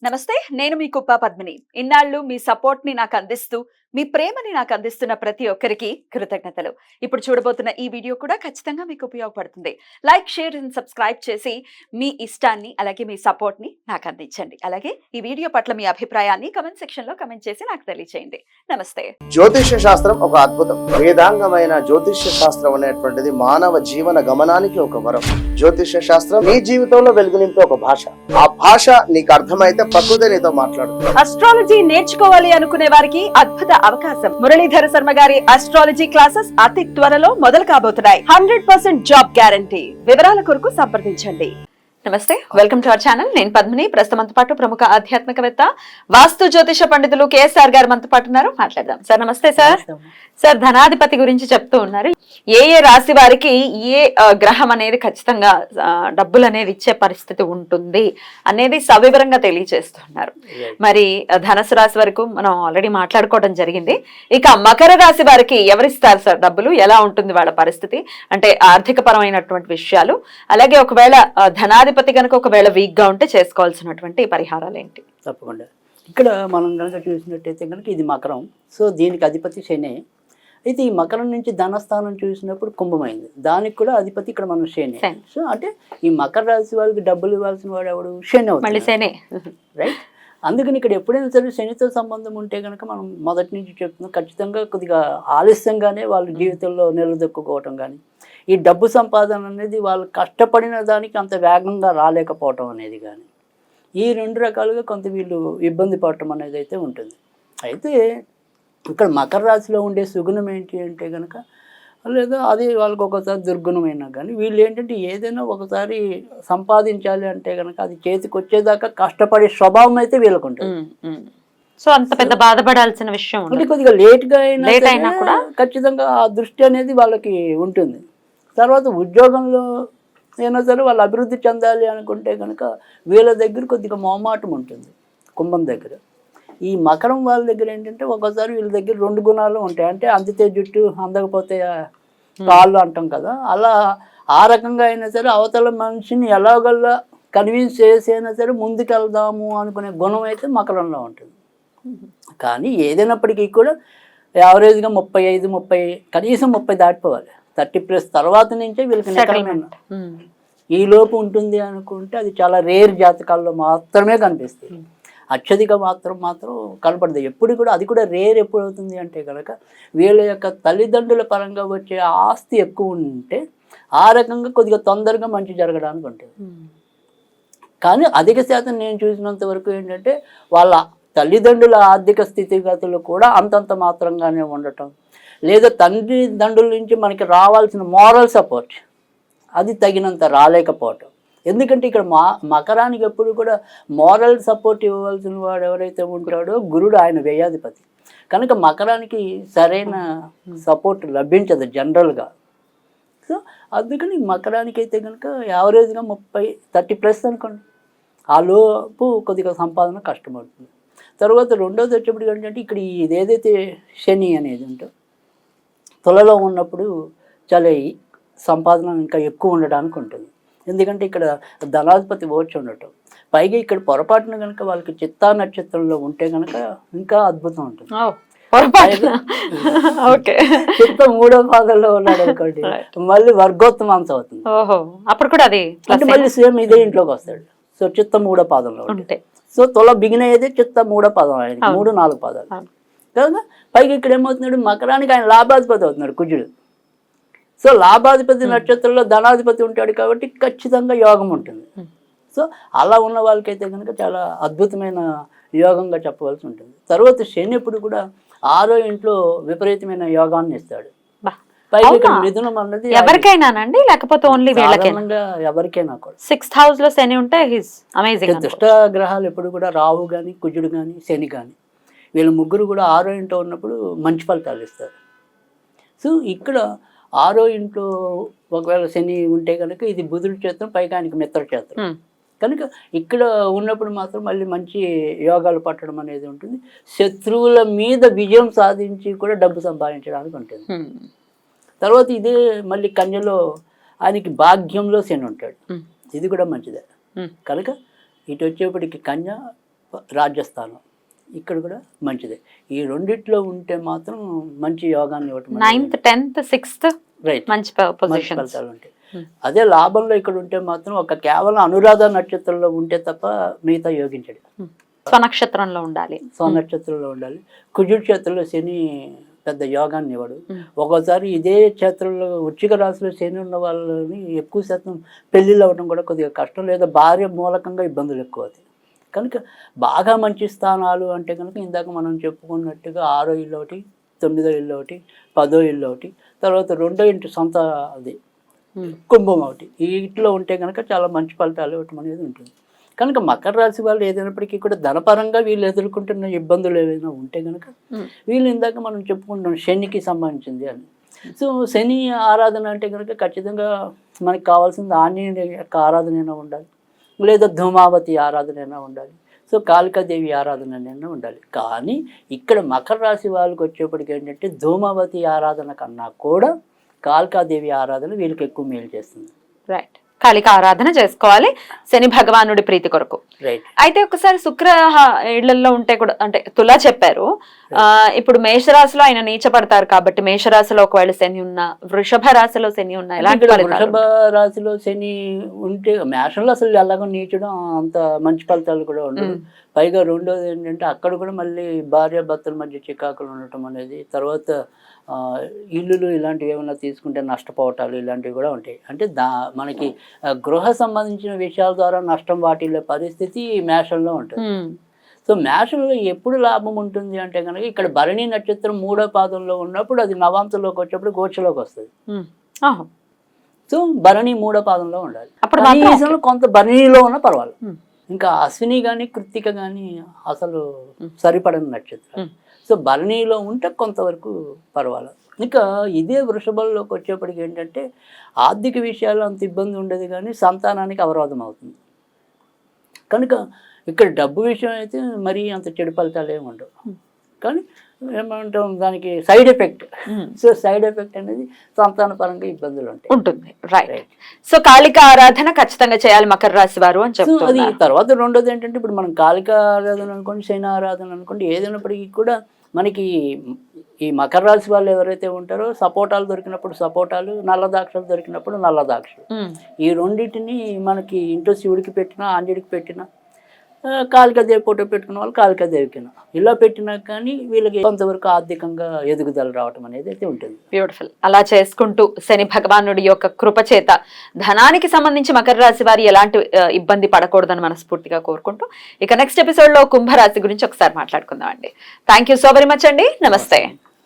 నమస్తే, నేను మీ కుప్ప పద్మిని. ఇన్నాళ్ళు మీ సపోర్ట్ ని నాకు అందిస్తూ, మీ ప్రేమని నాకు అందిస్తున్న ప్రతి ఒక్కరికి కృతజ్ఞతలు. ఇప్పుడు చూడబోతున్న ఈ వీడియో కూడా ఖచ్చితంగా మీకు ఉపయోగపడుతుంది. లైక్, షేర్ అండ్ సబ్స్క్రైబ్ చేసి మీ ఇష్టాన్ని అలాగే మీ సపోర్ట్ ని నాకు అందించండి. అలాగే ఈ వీడియో పట్ల మీ అభిప్రాయాన్ని కమెంట్ సెక్షన్ లో కమెంట్ చేసి నాకు తెలియజేయండి. నమస్తే. జ్యోతిష్య శాస్త్రం ఒక అద్భుతం. వేదాంగమైన జ్యోతిష్య శాస్త్రం అనేటువంటిది మానవ జీవన గమనానికి ఒక వరం. జ్యోతిష్య శాస్త్రం నీ జీవితంలో వెలుగునింపే ఒక భాష. ఆ భాష నీకు అర్థమైతే ప్రకృతి నీతో మాట్లాడుతుంది. అస్ట్రాలజీ నేర్చుకోవాలి అనుకునే వారికి అద్భుత అవకాశం. మురళీధర శర్మ గారి అస్ట్రాలజీ క్లాసెస్ అతి త్వరలో మొదలు కాబోతున్నాయి. 100% జాబ్ గ్యారంటీ. వివరాల కొరకు సంప్రదించండి. నమస్తే, వెల్కమ్ టు అవర్ ఛానల్. నేను పద్మిని. ప్రస్తుతంతో పాటు ప్రముఖ ఆధ్యాత్మికవేత్త, వాస్తు జ్యోతిష పండితులు కేఎస్ఆర్ గారు మనతో పాటు ఉన్నారు. మాట్లాడదాం. సార్ నమస్తే. సార్ ధనాధిపతి గురించి చెప్తూ ఉన్నారు. ఏ రాశి వారికి ఏ గ్రహం అనేది ఖచ్చితంగా డబ్బులు అనేది ఇచ్చే పరిస్థితి ఉంటుంది అనేది సవివరంగా తెలియజేస్తున్నారు. మరి ధనుసు రాశి వరకు మనం ఆల్రెడీ మాట్లాడుకోవడం జరిగింది. ఇక మకర రాశి వారికి ఎవరిస్తారు సార్ డబ్బులు? ఎలా ఉంటుంది వాళ్ళ పరిస్థితి? అంటే ఆర్థిక పరమైనటువంటి విషయాలు, అలాగే ఒకవేళ ధనాధిపతి కనుక ఒకవేళ వీక్ గా ఉంటే చేసుకోవాల్సినటువంటి పరిహారాలు ఏంటి? తప్పకుండా. ఇక్కడ మనం కనుక చూసినట్టయితే కనుక ఇది మకరం. సో దీనికి అధిపతి శని. అయితే ఈ మకరం నుంచి ధనస్థానం చూసినప్పుడు కుంభమైంది. దానికి కూడా అధిపతి ఇక్కడ మనం శని. సో అంటే ఈ మకర రాశి వాళ్ళకి డబ్బులు ఇవ్వాల్సిన వాడు ఎవడు? శని అవుతుంది. రైట్. అందుకని ఇక్కడ ఎప్పుడైనా సరే శనితో సంబంధం ఉంటే కనుక మనం మొదటి నుంచి చెప్తున్నాం, ఖచ్చితంగా కొద్దిగా ఆలస్యంగానే వాళ్ళ జీవితంలో నిలదొక్కుకోవటం కానీ, ఈ డబ్బు సంపాదన అనేది వాళ్ళు కష్టపడిన దానికి అంత వేగంగా రాలేకపోవటం అనేది కానీ, ఈ రెండు రకాలుగా కొంత వీళ్ళు ఇబ్బంది పడటం అనేది అయితే ఉంటుంది. అయితే ఇక్కడ మకర రాశిలో ఉండే సుగుణం ఏంటి అంటే కనుక, లేదా అది వాళ్ళకి ఒకసారి దుర్గుణమైనా కానీ, వీళ్ళు ఏంటంటే ఏదైనా ఒకసారి సంపాదించాలి అంటే కనుక అది చేతికి వచ్చేదాకా కష్టపడే స్వభావం అయితే వీళ్ళకు ఉంటుంది. సో అంత పెద్ద బాధపడాల్సిన విషయం అంటే కొద్దిగా లేట్గా అయినా కూడా ఖచ్చితంగా ఆ దృష్టి అనేది వాళ్ళకి ఉంటుంది. తర్వాత ఉద్యోగంలో అయినా సరే వాళ్ళు అభివృద్ధి చెందాలి అనుకుంటే కనుక వీళ్ళ దగ్గర కొద్దిగా మొహమాటం ఉంటుంది. కుంభం దగ్గర. ఈ మకరం వాళ్ళ దగ్గర ఏంటంటే ఒకసారి వీళ్ళ దగ్గర రెండు గుణాలు ఉంటాయి. అంటే అందితే జుట్టు అందకపోతే కాళ్ళు అంటాం కదా, అలా ఆ రకంగా అయినా సరే అవతల మనిషిని ఎలాగల్లా కన్విన్స్ చేసి అయినా సరే ముందుకెళ్దాము అనుకునే గుణం అయితే మకరంలో ఉంటుంది. కానీ ఏదైనప్పటికీ కూడా యావరేజ్గా 35 కనీసం 30 దాటిపోవాలి. 30+ తర్వాత నుంచే వీళ్ళకి నికరమైన ఈ లోపు ఉంటుంది అనుకుంటే అది చాలా రేర్ జాతకాల్లో మాత్రమే కనిపిస్తుంది. అత్యధిక మాత్రం కనపడదు ఎప్పుడు కూడా. అది కూడా రేర్ ఎప్పుడు అవుతుంది అంటే కనుక వీళ్ళ యొక్క తల్లిదండ్రుల పరంగా వచ్చే ఆస్తి ఎక్కువ ఉంటే ఆ రకంగా కొద్దిగా తొందరగా మంచి జరగడానికి ఉంటుంది. కానీ అధిక శాతం నేను చూసినంత వరకు ఏంటంటే వాళ్ళ తల్లిదండ్రుల ఆర్థిక స్థితిగతులు కూడా అంతంత మాత్రంగానే ఉండటం, లేదా తల్లిదండ్రుల నుంచి మనకి రావాల్సిన మోరల్ సపోర్ట్ అది తగినంత రాలేకపోవటం. ఎందుకంటే ఇక్కడ మకరానికి ఎప్పుడు కూడా మోరల్ సపోర్ట్ ఇవ్వవలసిన వాడు ఎవరైతే ఉంటాడో గురుడు, ఆయన వ్యయాధిపతి. కనుక మకరానికి సరైన సపోర్ట్ లభించదు జనరల్గా. సో అందుకని మకరానికి అయితే కనుక యావరేజ్గా 30+ అనుకోండి. ఆ లోపు కొద్దిగా సంపాదన కష్టమవుతుంది. తర్వాత రెండోది వచ్చేప్పుడు ఏంటంటే ఇక్కడ ఇది ఏదైతే శని అనేది ఉంటో తులలో ఉన్నప్పుడు చాలా సంపాదన ఇంకా ఎక్కువ ఉండడానికి ఉంటుంది. ఎందుకంటే ఇక్కడ ధనాధిపతి వచ్చి ఉండటం, పైగా ఇక్కడ పొరపాటున కనుక వాళ్ళకి చిత్తా నక్షత్రంలో ఉంటే కనుక ఇంకా అద్భుతం ఉంటుంది. చిత్త 3వ పాదంలో ఉన్నాడు అనుకోండి, మళ్ళీ వర్గోత్తమాంశం అవుతుంది. అప్పుడు కూడా అది అంటే మళ్ళీ సేమ్ ఇదే ఇంట్లోకి వస్తాడు. సో చిత్త 3వ పాదంలో ఉంటాయి. సో తుల బిగిన అయితే చిత్త 3వ పాదం, ఆయన 3-4 పాదాలు కదా. పైగా ఇక్కడ ఏమవుతున్నాడు, మకరానికి ఆయన లాభాధిపతి అవుతున్నాడు కుజుడు. సో లాభాధిపతి నక్షత్రంలో ధనాధిపతి ఉంటాడు కాబట్టి ఖచ్చితంగా యోగం ఉంటుంది. సో అలా ఉన్న వాళ్ళకైతే కనుక చాలా అద్భుతమైన యోగంగా చెప్పవలసి ఉంటుంది. తర్వాత శని ఎప్పుడు కూడా 6వ ఇంట్లో విపరీతమైన యోగాన్ని ఇస్తాడు. పైగా ఇక్కడ మిథునం అన్నది ఎవరికైనానండి, లేకపోతే ఓన్లీ ఎవరికైనా కూడా 6th house లో శని ఉంటే దుష్ట గ్రహాలు ఎప్పుడు కూడా రాహు కానీ, కుజుడు కానీ, శని కానీ, వీళ్ళు ముగ్గురు కూడా 6వ ఇంట్లో ఉన్నప్పుడు మంచి ఫలితాలు ఇస్తారు. సో ఇక్కడ 6వ ఇంట్లో ఒకవేళ శని ఉంటే కనుక ఇది బుధుడి క్షేత్రం, పైగా ఆయనకి మిత్ర క్షేత్రం కనుక ఇక్కడ ఉన్నప్పుడు మాత్రం మళ్ళీ మంచి యోగాలు పట్టడం అనేది ఉంటుంది. శత్రువుల మీద విజయం సాధించి కూడా డబ్బు సంపాదించడానికి ఉంటుంది. తర్వాత ఇదే మళ్ళీ కన్యలో ఆయనకి భాగ్యంలో శని ఉంటాడు. ఇది కూడా మంచిదే. కనుక ఇటు వచ్చేప్పటికి కన్య రాజ్యస్థానం ఇక్కడ కూడా మంచిదే. ఈ రెండిట్లో ఉంటే మాత్రం మంచి యోగాన్ని ఇవ్వటం 9th 10th 6th రైట్ మంచి మంచి పొజిషన్. ఫలితాలు ఉంటాయి. అదే లాభంలో ఇక్కడ ఉంటే మాత్రం ఒక కేవలం అనురాధ నక్షత్రంలో ఉంటే తప్ప మిగతా యోగించడు. స్వనక్షత్రంలో ఉండాలి. స్వనక్షత్రంలో ఉండాలి. కుజుడి క్షేత్రంలో శని పెద్ద యోగాన్ని ఇవ్వడు. ఒక్కోసారి ఇదే క్షేత్రంలో వృశ్చిక రాశిలో శని ఉన్న వాళ్ళని ఎక్కువ శాతం పెళ్ళిళ్ళు అవ్వడం కూడా కొద్దిగా కష్టం, లేదా భార్య మూలకంగా ఇబ్బందులు ఎక్కువ అవుతాయి. కనుక బాగా మంచి స్థానాలు అంటే కనుక ఇందాక మనం చెప్పుకున్నట్టుగా 6వ ఇల్లు ఒకటి, 9వ ఇల్లు ఒకటి, 10వ ఇల్లు ఒకటి, తర్వాత 2వ ఇంటి సొంత అది కుంభం ఒకటి, ఈ ఇంట్లో ఉంటే కనుక చాలా మంచి ఫలితాలు ఇవ్వటం అనేది ఉంటుంది. కనుక మకర రాశి వాళ్ళు ఏదైనప్పటికీ కూడా ధనపరంగా వీళ్ళు ఎదుర్కొంటున్న ఇబ్బందులు ఏవైనా ఉంటే కనుక వీళ్ళు ఇందాక మనం చెప్పుకుంటున్నాం శనికి సంబంధించింది అని. సో శని ఆరాధన అంటే కనుక ఖచ్చితంగా మనకి కావాల్సింది ఆంజనేయుని యొక్క ఆరాధన అయినా ఉండాలి, లేదా ధూమావతి ఆరాధన అయినా ఉండాలి, సో కాళికాదేవి ఆరాధన అయినా ఉండాలి. కానీ ఇక్కడ మకర రాశి వాళ్ళకి వచ్చేప్పటికి ఏంటంటే ధూమావతి ఆరాధన కన్నా కూడా కాళికాదేవి ఆరాధన వీళ్ళకి ఎక్కువ మేలు చేస్తుంది. రైట్, కాళిక ఆరాధన చేసుకోవాలి శని భగవానుడి ప్రీతి కొరకు. రైట్. అయితే ఒకసారి శుక్ర ఇళ్లలో ఉంటే కూడా, అంటే తులా చెప్పారు, ఇప్పుడు మేషరాశిలో ఆయన నీచపడతారు కాబట్టి మేషరాశిలో ఒకవేళ శని ఉన్నా, వృషభ రాశిలో శని ఉన్నా ఎలాంటి వృషభ రాశిలో శని ఉంటే మేషంలో అసలు ఎలాగో నీచడం అంత మంచి ఫలితాలు కూడా ఉండవు. పైగా రెండోది ఏంటంటే అక్కడ కూడా మళ్ళీ భార్య భర్తల మధ్య చికాకులు ఉండటం అనేది, తర్వాత ఇల్లులు ఇలాంటివి ఏమైనా తీసుకుంటే నష్టపోవటాలు ఇలాంటివి కూడా ఉంటాయి. అంటే మనకి గృహ సంబంధించిన విషయాల ద్వారా నష్టం వాటిల్లే పరిస్థితి మేషంలో ఉంటుంది. సో మేషంలో ఎప్పుడు లాభం ఉంటుంది అంటే కనుక ఇక్కడ భరణి నక్షత్రం 3వ పాదంలో ఉన్నప్పుడు అది నవాంశంలోకి వచ్చేప్పుడు గోచలోకి వస్తుంది. సో భరణి 3వ పాదంలో ఉండాలి. అప్పుడు కొంత భరణిలో ఉన్న పర్వాలేదు. ఇంకా అశ్విని కానీ కృత్తిక కానీ అసలు సరిపడని నక్షత్రం. సో భరణిలో ఉంటే కొంతవరకు పర్వాలేదు. ఇంకా ఇదే వృషభంలోకి వచ్చేప్పటికి ఏంటంటే ఆర్థిక విషయాలు అంత ఇబ్బంది ఉండదు, కానీ సంతానానికి అవరోధం అవుతుంది. కనుక ఇక్కడ డబ్బు విషయం అయితే మరీ అంత చెడు ఫలితాలు ఏమి ఉండవు, కానీ ఏమంటాం దానికి side effect. So side effect అనేది సంతాన పరంగా ఇబ్బందులు ఉంటుంది. రైట్. సో కాళిక ఆరాధన ఖచ్చితంగా చేయాలి మకర రాశి వారు అని చెప్తారు. అది తర్వాత రెండోది ఏంటంటే ఇప్పుడు మనం కాళిక ఆరాధన అనుకోండి, శని ఆరాధన అనుకోండి, ఏదైనప్పటికీ కూడా మనకి ఈ మకర రాశి వాళ్ళు ఎవరైతే ఉంటారో సపోటాలు దొరికినప్పుడు సపోటాలు, నల్ల ద్రాక్షలు దొరికినప్పుడు నల్ల ద్రాక్షలు, ఈ రెండింటిని మనకి ఇంట్లో శివుడికి పెట్టినా ఆంజనేయుడికి పెట్టినా, కాళికాదేవి ఫోటో పెట్టుకున్న వాళ్ళు కాళికాదేవికి ఇలా పెట్టినా కానీ వీళ్ళకి కొంతవరకు ఆర్థికంగా ఎదుగుదల రావటం అనేది అయితే ఉంటుంది. బ్యూటిఫుల్. అలా చేసుకుంటూ శని భగవానుడి యొక్క కృప చేత ధనానికి సంబంధించి మకర రాశి వారి ఎలాంటి ఇబ్బంది పడకూడదని మనస్ఫూర్తిగా కోరుకుంటూ ఇక నెక్స్ట్ ఎపిసోడ్ లో కుంభరాశి గురించి ఒకసారి మాట్లాడుకుందాం అండి. Thank you so very much అండి. నమస్తే.